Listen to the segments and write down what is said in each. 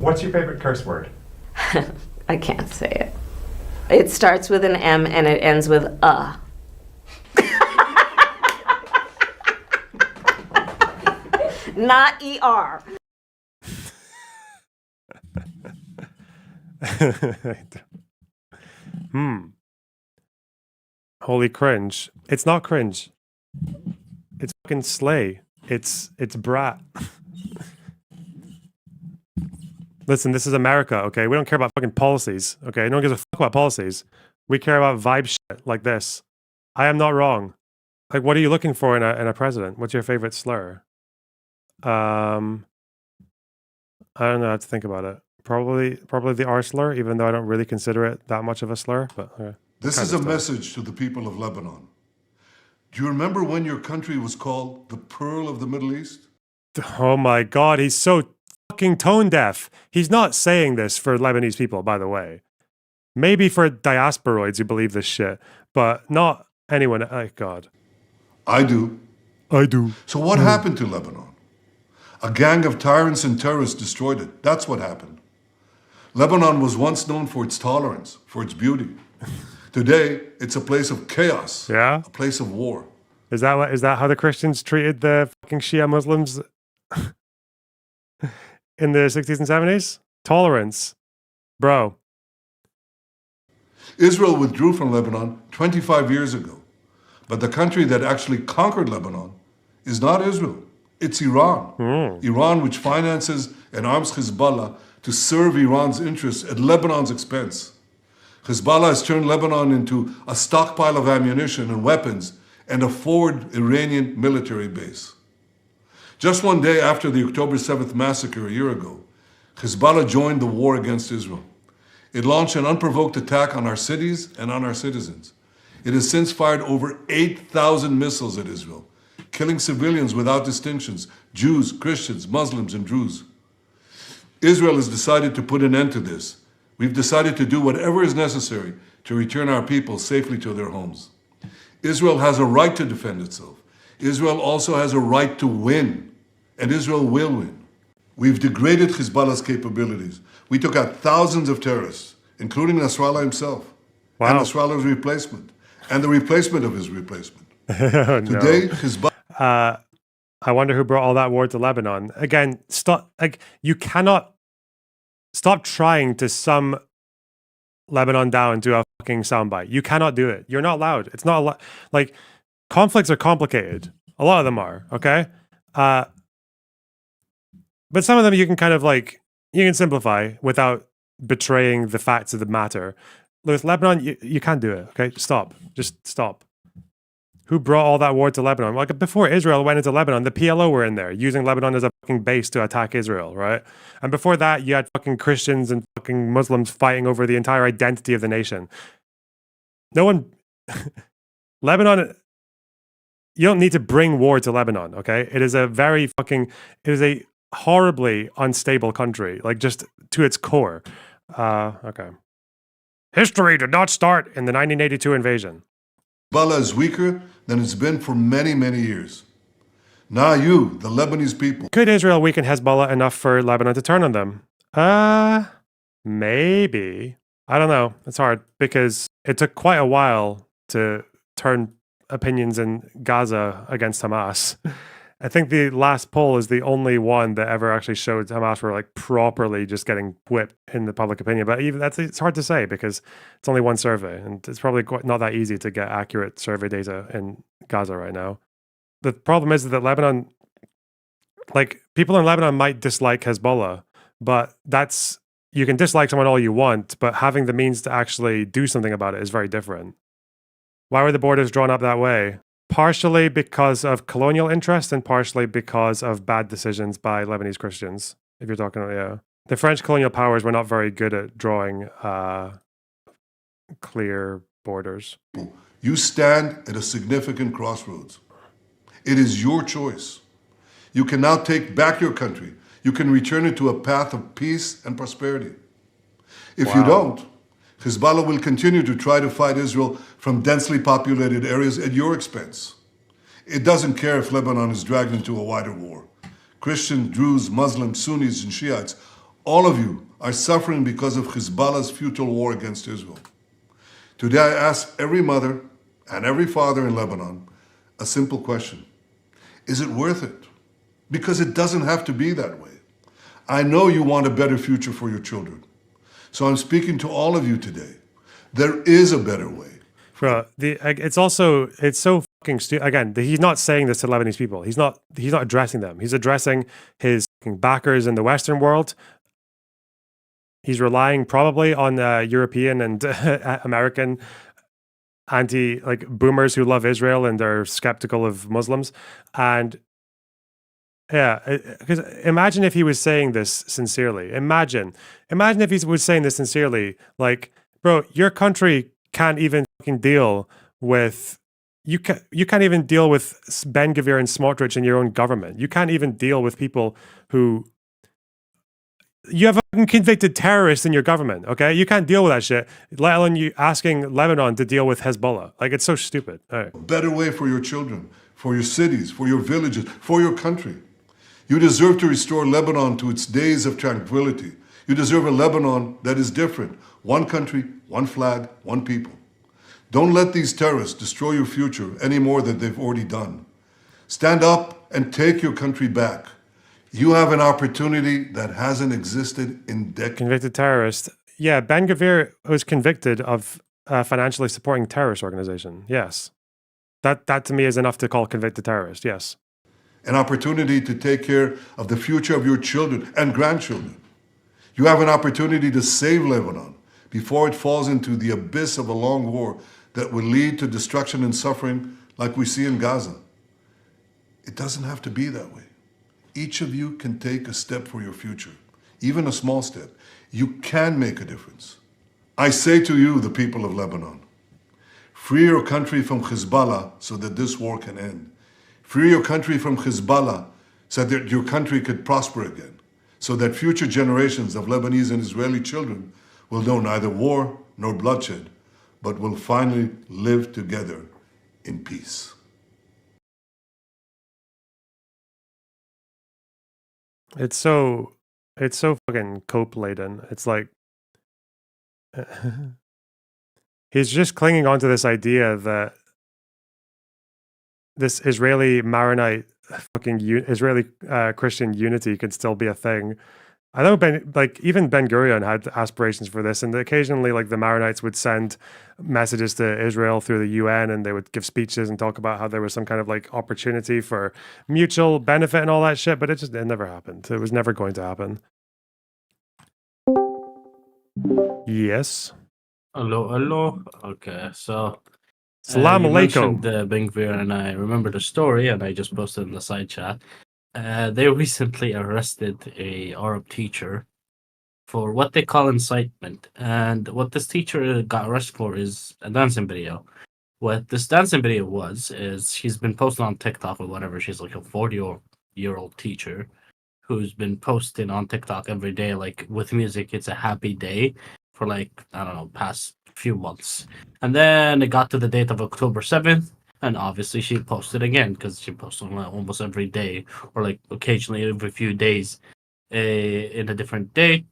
What's your favorite curse word? I can't say it. It starts with an M and it ends with Not ER. Holy cringe. It's not cringe. It's fucking slay. It's brat. Listen, this is America, okay? We don't care about fucking policies, okay? No one gives a fuck about policies. We care about vibe shit like this. I am not wrong. Like, what are you looking for in a president? What's your favorite slur? I don't know how to think about it. Probably the R slur, even though I don't really consider it that much of a slur. But okay. This is a message to the people of Lebanon. Do you remember when your country was called the Pearl of the Middle East? Oh my God, he's so fucking tone deaf. He's not saying this for Lebanese people, by the way. Maybe for diasporoids who believe this shit, but not anyone. Oh God. I do. I do. So what happened to Lebanon? A gang of tyrants and terrorists destroyed it. That's what happened. Lebanon was once known for its tolerance, for its beauty. Today, it's a place of chaos. Yeah? A place of war. Is that how the Christians treated the fucking Shia Muslims in the 60s and 70s? Tolerance. Bro. Israel withdrew from Lebanon 25 years ago. But the country that actually conquered Lebanon is not Israel. It's Iran. Iran, which finances and arms Hezbollah to serve Iran's interests at Lebanon's expense. Hezbollah has turned Lebanon into a stockpile of ammunition and weapons and a forward Iranian military base. Just one day after the October 7th massacre a year ago, Hezbollah joined the war against Israel. It launched an unprovoked attack on our cities and on our citizens. It has since fired over 8,000 missiles at Israel, killing civilians without distinctions, Jews, Christians, Muslims, and Druze. Israel has decided to put an end to this. We've decided to do whatever is necessary to return our people safely to their homes. Israel has a right to defend itself. Israel also has a right to win, and Israel will win. We've degraded Hezbollah's capabilities. We took out thousands of terrorists, including Nasrallah himself, and Nasrallah's replacement, and the replacement of his replacement. Today, Hezbollah... I wonder who brought all that war to Lebanon. Again, stop. Like, you cannot stop trying to sum Lebanon down to a fucking soundbite. You cannot do it. You're not allowed. It's not allowed. Like, conflicts are complicated. A lot of them are. Okay, but some of them you can kind of like you can simplify without betraying the facts of the matter. With Lebanon, you can't do it. Okay, stop. Just stop. Who brought all that war to Lebanon? Like, before Israel went into Lebanon, the PLO were in there, using Lebanon as a fucking base to attack Israel, right? And before that, you had fucking Christians and fucking Muslims fighting over the entire identity of the nation. No one... Lebanon... You don't need to bring war to Lebanon, okay? It is a very fucking... It is a horribly unstable country, like, just to its core. Okay. History did not start in the 1982 invasion. Hezbollah is weaker than it's been for many, many years. Now you, the Lebanese people... Could Israel weaken Hezbollah enough for Lebanon to turn on them? Maybe. I don't know. It's hard because it took quite a while to turn opinions in Gaza against Hamas. I think the last poll is the only one that ever actually showed Hamas were like properly just getting whipped in the public opinion. But even it's hard to say because it's only one survey, and it's probably not that easy to get accurate survey data in Gaza right now. The problem is that Lebanon, like people in Lebanon might dislike Hezbollah, but you can dislike someone all you want, but having the means to actually do something about it is very different. Why were the borders drawn up that way? Partially because of colonial interest and partially because of bad decisions by Lebanese Christians, if you're talking about, yeah. The French colonial powers were not very good at drawing clear borders. You stand at a significant crossroads. It is your choice. You can now take back your country. You can return it to a path of peace and prosperity. If you don't, Hezbollah will continue to try to fight Israel from densely populated areas at your expense. It doesn't care if Lebanon is dragged into a wider war. Christians, Druze, Muslims, Sunnis, and Shiites All of you are suffering because of Hezbollah's futile war against Israel. Today I ask every mother and every father in Lebanon a simple question. Is it worth it? Because it doesn't have to be that way. I know you want a better future for your children. So I'm speaking to all of you today. There is a better way. Bro, it's so fucking stupid. Again, he's not saying this to Lebanese people. He's not addressing them. He's addressing his fucking backers in the Western world. He's relying probably on European and American boomers who love Israel and are skeptical of Muslims. And yeah, because imagine if he was saying this sincerely. Imagine if he was saying this sincerely. Like, bro, your country can't even fucking deal with you can't even deal with Ben Gvir and Smotrich in your own government. You can't even deal with people who you have convicted terrorists in your government. Okay, you can't deal with that shit. Let alone you asking Lebanon to deal with Hezbollah. Like, it's so stupid. All right. A better way for your children, for your cities, for your villages, for your country. You deserve to restore Lebanon to its days of tranquility. You deserve a Lebanon that is different. One country, one flag, one people. Don't let these terrorists destroy your future any more than they've already done. Stand up and take your country back. You have an opportunity that hasn't existed in decades. Convicted terrorist. Yeah, Ben Gvir was convicted of financially supporting a terrorist organization. Yes. That to me is enough to call convicted terrorist. Yes. An opportunity to take care of the future of your children and grandchildren. You have an opportunity to save Lebanon before it falls into the abyss of a long war that will lead to destruction and suffering like we see in Gaza. It doesn't have to be that way. Each of you can take a step for your future, even a small step. You can make a difference. I say to you, the people of Lebanon, free your country from Hezbollah so that this war can end. Free your country from Hezbollah so that your country could prosper again, so that future generations of Lebanese and Israeli children will know neither war nor bloodshed, but will finally live together in peace. It's so fucking cope laden. It's like he's just clinging on to this idea that this Israeli Maronite fucking Israeli Christian unity could still be a thing. I know even Ben Gurion had aspirations for this, and occasionally the Maronites would send messages to Israel through the UN, and they would give speeches and talk about how there was some kind of opportunity for mutual benefit and all that shit, but it never happened. It was never going to happen. Yes. Hello. Okay, so Salam you alaikum. mentioned Ben Gvir, and I remember the story, and I just posted in the side chat. They recently arrested a Arab teacher for what they call incitement, and what this teacher got arrested for is a dancing video. What this dancing video is she's been posting on TikTok or whatever. She's like a 40-year-old teacher who's been posting on TikTok every day, with music. It's a happy day for I don't know, past few months. And then it got to the date of October 7th. And obviously she posted again because she posts on almost every day or occasionally every few days in a different day.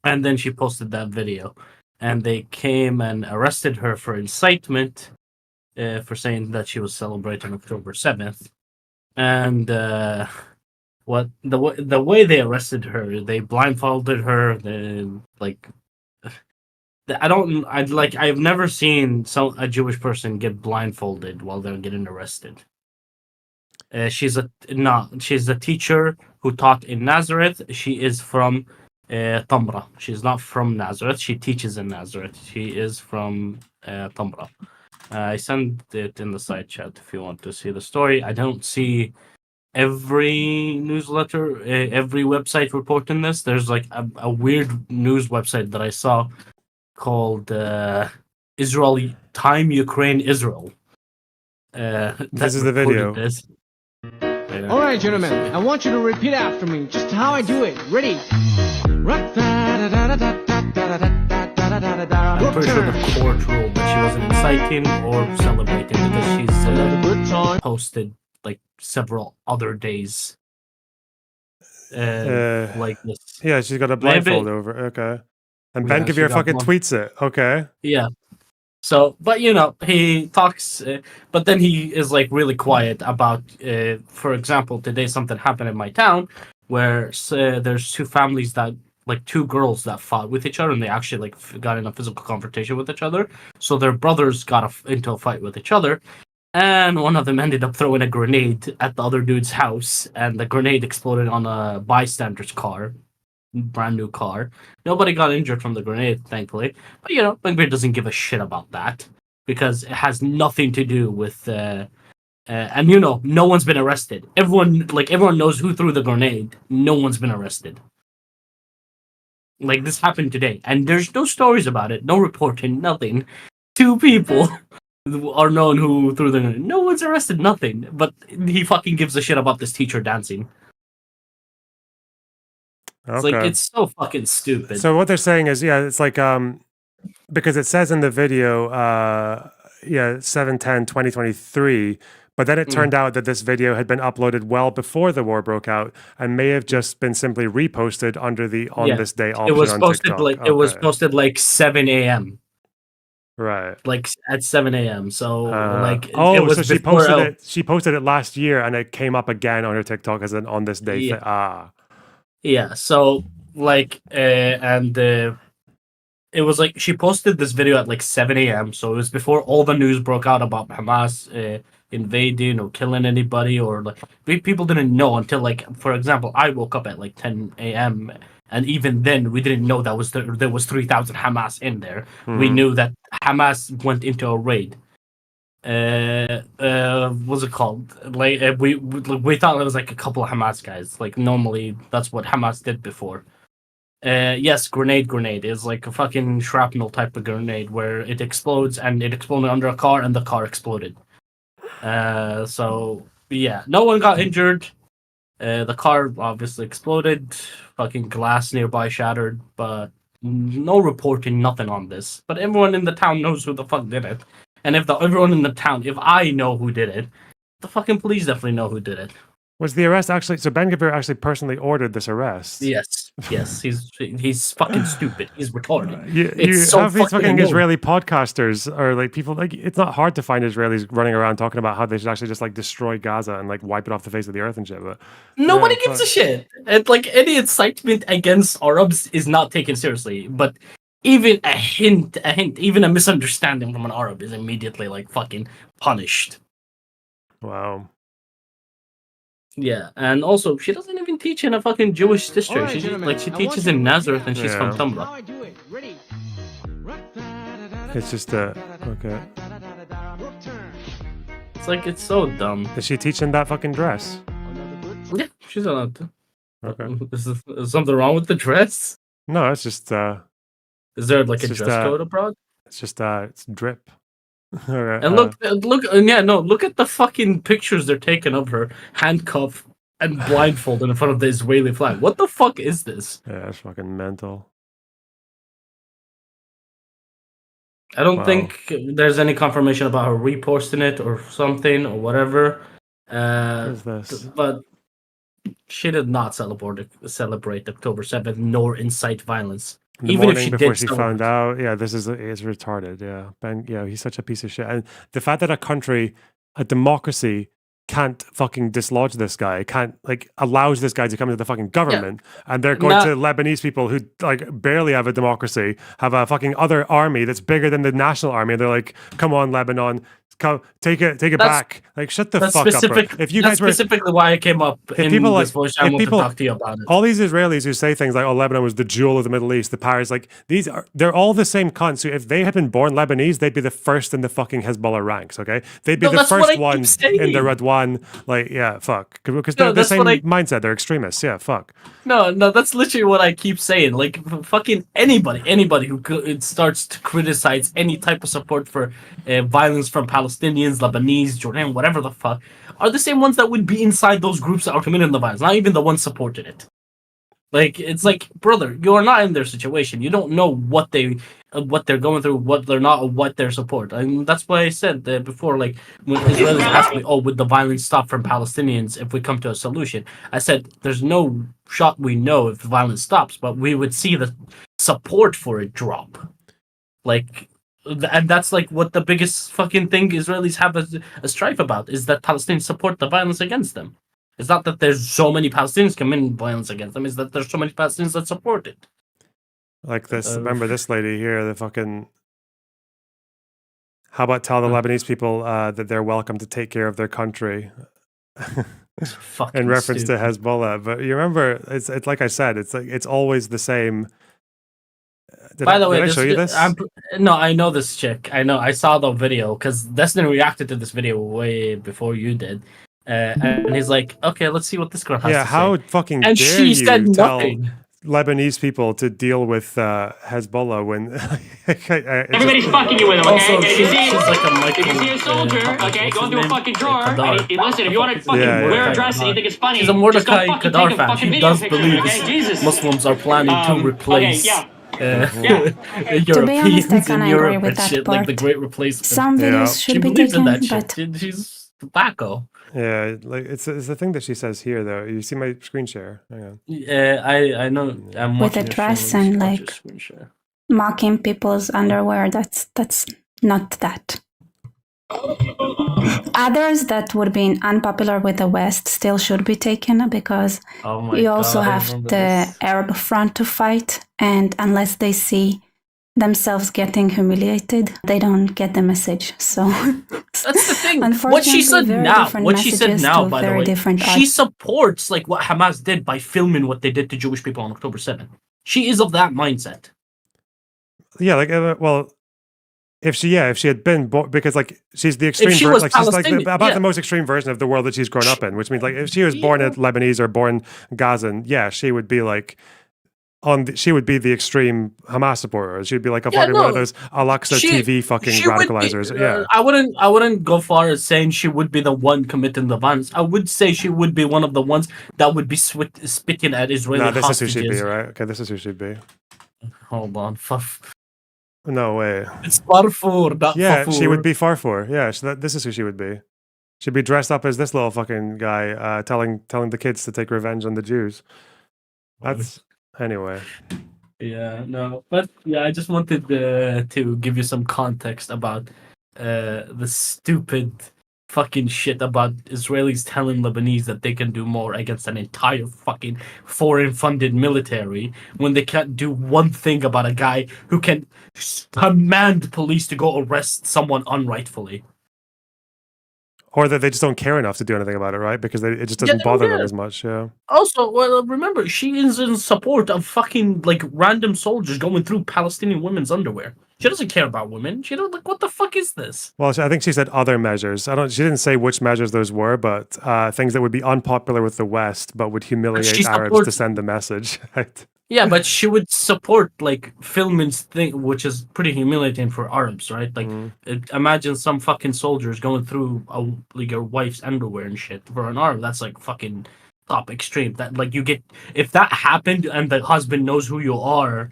And then she posted that video. And they came and arrested her for incitement for saying that she was celebrating October 7th. And the way they arrested her, they blindfolded her. I've never seen a Jewish person get blindfolded while they're getting arrested. She's a teacher who taught in Nazareth. She is from Tamra. She's not from Nazareth. She teaches in Nazareth. She is from Tamra. I sent it in the side chat if you want to see the story. I don't see every newsletter, every website reporting this. There's a weird news website that I saw called Israel Time Ukraine Israel. This is the video. All right, gentlemen, I want you to repeat after me, just how I do it. Ready? I'm pretty sure the court ruled that she wasn't inciting or celebrating because she's posted several other days like this. Yeah, she's got a blindfold over. Okay. And Ben Yeah, she Gvir got fucking blind- tweets it. Okay. Yeah. So, but you know, he talks, but then he is like really quiet about, for example, today something happened in my town where there's two families that, like two girls that fought with each other and they actually like got in a physical confrontation with each other. So their brothers got into a fight with each other. And one of them ended up throwing a grenade at the other dude's house, and the grenade exploded on a bystander's car, brand new car. Nobody got injured from the grenade, thankfully. But you know, Ben doesn't give a shit about that because it has nothing to do with. And you know, no one's been arrested. Everyone knows who threw the grenade. No one's been arrested. Like this happened today, and there's no stories about it, no reporting, nothing. Two people are known who threw the grenade. No one's arrested, nothing. But he fucking gives a shit about this teacher dancing. It's like Okay. it's so fucking stupid. So what they're saying is, yeah, it's like because it says in the video, 7/10/2023, but then it turned out that this video had been uploaded well before the war broke out and may have just been simply reposted under the on Yeah, this day option it was on posted TikTok. like it was Okay. posted like 7 a.m. Right. like at 7 a.m. So like oh, it was so she before posted it. She posted it last year, and it came up again on her TikTok as an on this day. Yeah. Yeah. So like it was like she posted this video at like 7 a.m. So it was before all the news broke out about Hamas invading or killing anybody, or like people didn't know until like, for example, I woke up at like 10 a.m. and even then we didn't know that there was 3,000 Hamas in there. We knew that Hamas went into a raid. What's it called? Like we thought it was like a couple of Hamas guys. Like normally that's what Hamas did before. Yes, grenade is like a fucking shrapnel type of grenade where it explodes and it exploded under a car and the car exploded. So yeah, no one got injured. The car obviously exploded. Fucking glass nearby shattered, but no reporting, nothing on this. But everyone in the town knows who the fuck did it. And if everyone in the town, if I know who did it, the fucking police definitely know who did it. Was the arrest actually? So Ben Gvir actually personally ordered this arrest. Yes, he's fucking stupid. He's retarded. You It's so have these fucking annoying. Israeli podcasters or like people like it's not hard to find Israelis running around talking about how they should actually just like destroy Gaza and like wipe it off the face of the earth and shit. But Nobody yeah, gives a shit. And like any incitement against Arabs is not taken seriously. But even a hint, even a misunderstanding from an Arab is immediately like fucking punished. Wow. Yeah, and also she doesn't even teach in a fucking Jewish district. Alright, gentlemen, She I teaches want in you- Nazareth and she's Yeah. from How Tumblr. I do it. Ready? It's just okay. Rook turn. It's like it's so dumb. Is she teaching that fucking dress? Another good. Yeah, she's allowed to. Okay. Is something wrong with the dress? No, it's just Is there like It's a just, dress code abroad? it's drip. Alright, And look, look at the fucking pictures they're taking of her handcuffed and blindfolded in front of the Israeli flag. What the fuck is this? yeah, it's fucking mental. I don't Wow. think there's any confirmation about her reposting it or something or whatever. What is this? But she did not celebrate October 7th nor incite violence. In the Even if morning she before did she found out, yeah, this is retarded. Yeah, Ben, yeah, he's such a piece of shit. And the fact that a democracy, can't fucking dislodge this guy, can't like allows this guy to come into the fucking government, and they're going to Lebanese people who like barely have a democracy, have a fucking other army that's bigger than the national army, and they're like, "Come on, Lebanon, come take it back." Like, shut the fuck up, bro. If you guys were specifically why I came up in people like- this voice if channel to people- talk to you about it. all these Israelis who say things like, "Oh, Lebanon was the jewel of the Middle East," the Paris, like they're all the same cunts. So if they had been born Lebanese, they'd be the first in the fucking Hezbollah ranks. Okay, they'd be No, the that's what I first keep ones saying. in the Radwan. Like, yeah, fuck, because No, they're the that's same what I- mindset. They're extremists. Yeah, fuck. No, that's literally what I keep saying. Like, fucking anybody who starts to criticize any type of support for violence from Palestinians, Lebanese, Jordan, whatever the fuck, are the same ones that would be inside those groups that are committing the violence, not even the ones supporting it. Like it's like, brother, you are not in their situation. You don't know what they're going through, what they're not, or what their support. And that's why I said before, like when Israelis asked me, "Oh, would the violence stop from Palestinians if we come to a solution?" I said, "There's no shot we know if the violence stops, but we would see the support for it drop." Like, and that's like what the biggest fucking thing Israelis have a strife about is that Palestinians support the violence against them. It's not that there's so many Palestinians committing violence against them. It's that there's so many Palestinians that support it. Like this, remember this lady here, the fucking. How about tell the Lebanese people that they're welcome to take care of their country? In reference to Hezbollah, but you remember, it's like I said, it's always the same. By the way, did I show you this? No, I know this chick. I know. I saw the video because Destiny reacted to this video way before you did. And he's like, okay, let's see what this girl has to say. How fucking and dare she you said tell nothing. Lebanese people to deal with Hezbollah when everybody's fucking you with them, okay? Also, she's like a if you see a soldier, okay, go into a fucking drawer. And listen, if you want to fucking wear a dress and you think it's funny, she's a Mordecai just go Kadar take a fan. fucking She video does picture, believe okay? Jesus. Muslims are planning to replace To be honest, I kind of agree with that shit, part. like the Great Replacement. Some videos should She be believes in taken, that but shit. She's tobacco. Yeah, like it's the thing that she says here though. You see my screen share? Hang on. I know. I'm with a watching your dress stream. and Watch like your screen share. mocking people's underwear, that's not that. Others that would be unpopular with the West still should be taken because you also have the Arab front to fight, and unless they see themselves getting humiliated, they don't get the message. So that's the thing. Unfortunately, What she said now, by the way, she art. supports like what Hamas did by filming what they did to Jewish people on October 7th. She is of that mindset. Yeah, like well, if she had been because like she's the extreme version, like she's like the most extreme version of the world that she's grown up in, which means like if she was born at Lebanese or born Gazan, she would be like she would be the extreme Hamas supporter. She'd be like a fucking one of those Al-Aqsa TV fucking radicalizers. I wouldn't go far as saying she would be the one committing the violence. I would say she would be one of the ones that would be spitting at Israeli hostages. No, this is who she'd be, right? Okay, this is who she'd be. Hold on, no way. It's Farfour, not Farfour. She would be Farfour. Yeah, this is who she would be. She'd be dressed up as this little fucking guy, telling the kids to take revenge on the Jews. That's anyway. Yeah, no, but yeah, I just wanted to give you some context about the stupid fucking shit about Israelis telling Lebanese that they can do more against an entire fucking foreign-funded military when they can't do one thing about a guy who can command police to go arrest someone unrightfully. Or that they just don't care enough to do anything about it, right? Because it just doesn't bother them as much, yeah. Also, well, remember, she is in support of fucking, like, random soldiers going through Palestinian women's underwear. She doesn't care about women. She don't, like, what the fuck is this? Well, I think she said other measures. She didn't say which measures those were, but things that would be unpopular with the West, but would humiliate Arabs to send the message, right? Yeah, but she would support like filming's thing, which is pretty humiliating for Arabs, right? Like, imagine some fucking soldiers going through like your wife's underwear and shit. For an Arab, that's like fucking top extreme. That like you get if that happened and the husband knows who you are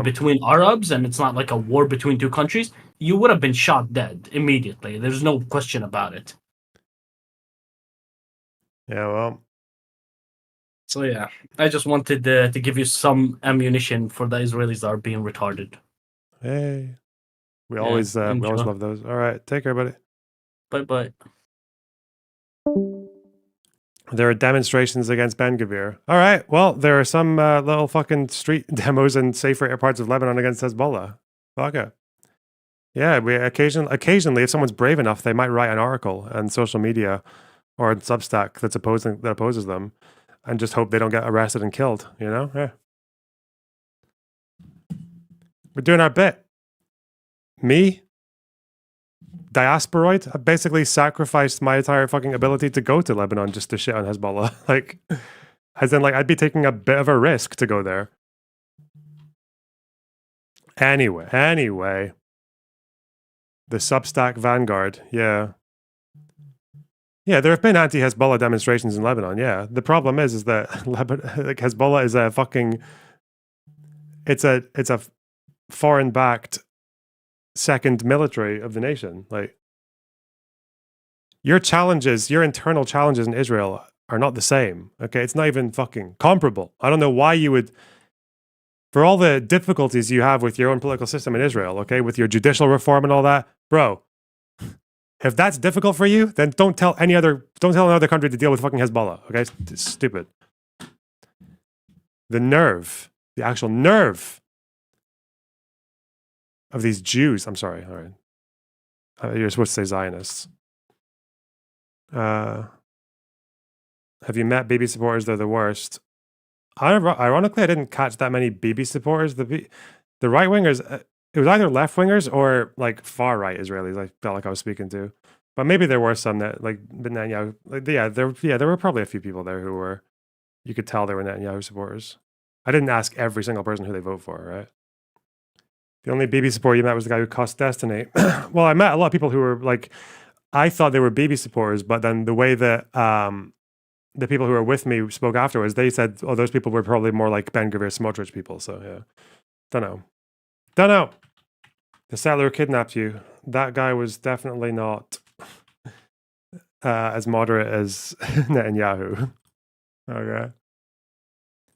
between Arabs and it's not like a war between two countries, you would have been shot dead immediately. There's no question about it. Yeah, well. So yeah, I just wanted to give you some ammunition for the Israelis that are being retarded. Hey, we always love those. All right, take care, buddy. Bye. There are demonstrations against Ben Gvir. All right, well, there are some little fucking street demos in safer parts of Lebanon against Hezbollah. Fuck it. Yeah, we occasionally, if someone's brave enough, they might write an article on social media or on Substack that opposes them. And just hope they don't get arrested and killed, you know? Yeah. We're doing our bit. Me, diasporoid, I basically sacrificed my entire fucking ability to go to Lebanon just to shit on Hezbollah. Like, as in, like, I'd be taking a bit of a risk to go there. Anyway. The Substack Vanguard, yeah. Yeah, there have been anti-Hezbollah demonstrations in Lebanon. Yeah, the problem is that Hezbollah is a fucking. It's a foreign-backed second military of the nation. Like, your internal challenges in Israel are not the same. Okay, it's not even fucking comparable. I don't know why you would. For all the difficulties you have with your own political system in Israel, okay, with your judicial reform and all that, bro. If that's difficult for you, then don't tell another country to deal with fucking Hezbollah. Okay, it's stupid. The actual nerve of these Jews. I'm sorry. All right, you're supposed to say Zionists. Have you met Bibi supporters? They're the worst. Ironically, I didn't catch that many Bibi supporters. The right wingers. It was either left wingers or like far right Israelis. I felt like I was speaking to, but maybe there were some that like Netanyahu. There were probably a few people there who were. You could tell they were Netanyahu supporters. I didn't ask every single person who they vote for. Right. The only Bibi supporter you met was the guy who cost Destiny. Well, I met a lot of people who were like, I thought they were Bibi supporters, but then the way that the people who were with me spoke afterwards, they said, "Oh, those people were probably more like Ben Gvir Smotrich people." So yeah, don't know. The settler who kidnapped you. That guy was definitely not as moderate as Netanyahu. Okay.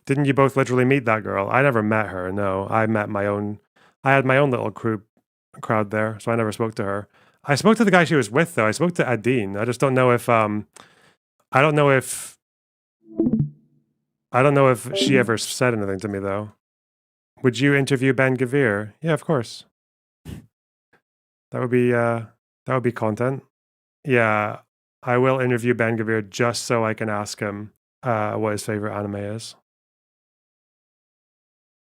Didn't you both literally meet that girl? I never met her. No, I had my own little crowd there, so I never spoke to her. I spoke to the guy she was with, though. I spoke to Adine. I just don't know if I don't know if she ever said anything to me, though. Would you interview Ben Gvir? Yeah, of course. That would be content. Yeah, I will interview Ben Gvir just so I can ask him what his favorite anime is.